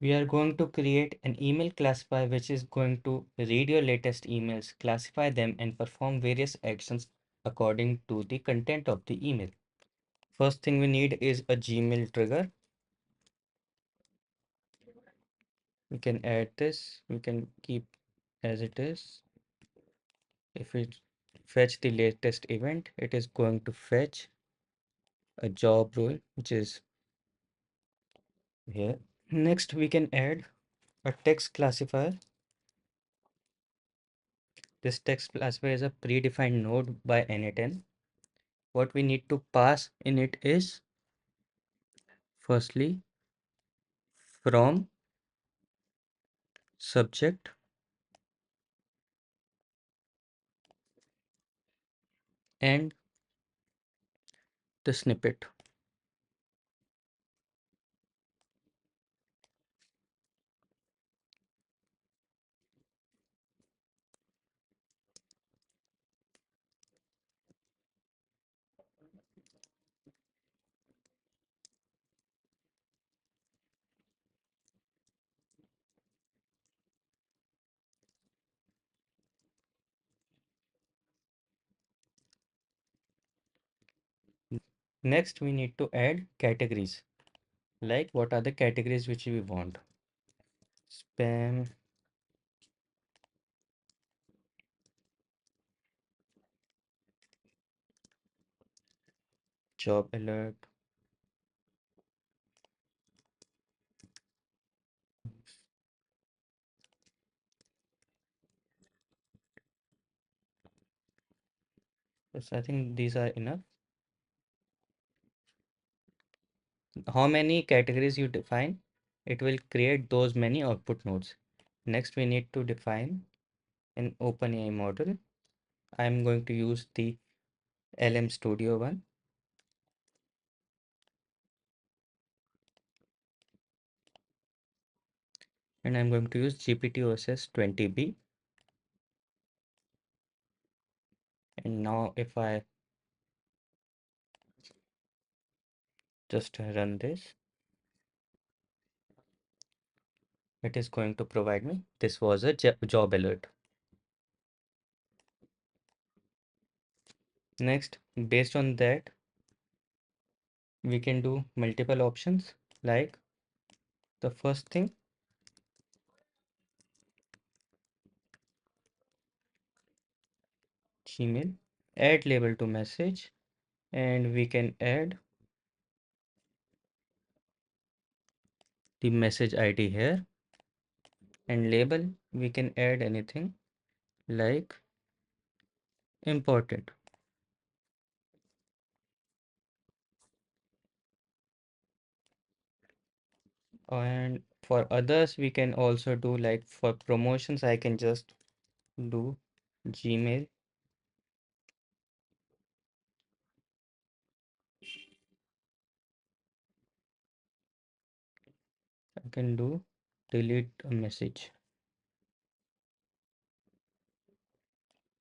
We are going to create an email classifier which is going to read your latest emails, classify them, and perform various actions according to the content of the email. First thing we need is a Gmail trigger. We can add this, we can keep as it is. If we fetch the latest event, it is going to fetch a job role, which is here. Next, we can add a text classifier. This text classifier is a predefined node by n8n. What we need to pass in it is firstly from subject and the snippet. Next, we need to add categories. Like what are the categories which we want? Spam, job alert, yes, I think these are enough. How many categories you define, it will create those many output nodes. Next, we need to define an OpenAI model. I'm going to use the LM Studio one, and I'm going to use GPT-OSS 20B. And now if I just run this, it is going to provide me. This was a job alert. Next, based on that, we can do multiple options like the first thing, Gmail, add label to message, and we can add the message ID here, and label we can add anything like important. And for others, we can also do like for promotions, I can just do Gmail. I can do delete a message.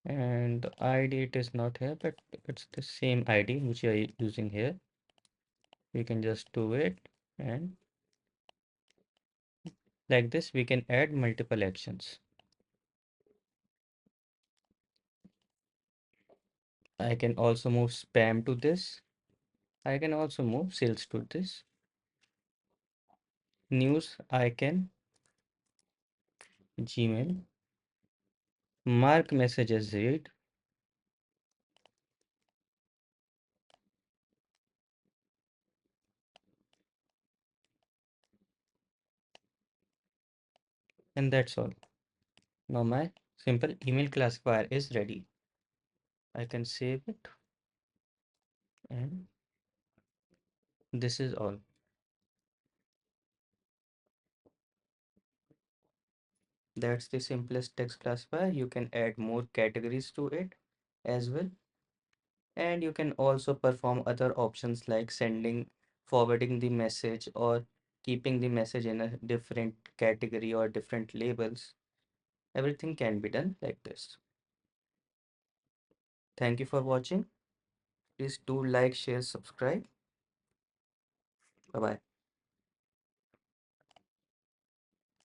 And the ID it is not here, but it's the same ID which you are using here. We can just do it, and like this we can add multiple actions. I can also move spam to this. I can also move sales to this. News I can Gmail. Mark message as read. And that's all. Now my simple email classifier is ready. I can save it, and this is all. That's the simplest text classifier. You can add more categories to it as well. And you can also perform other options like sending, forwarding the message, or keeping the message in a different category or different labels. Everything can be done like this. Thank you for watching. Please do like, share, subscribe. Bye bye.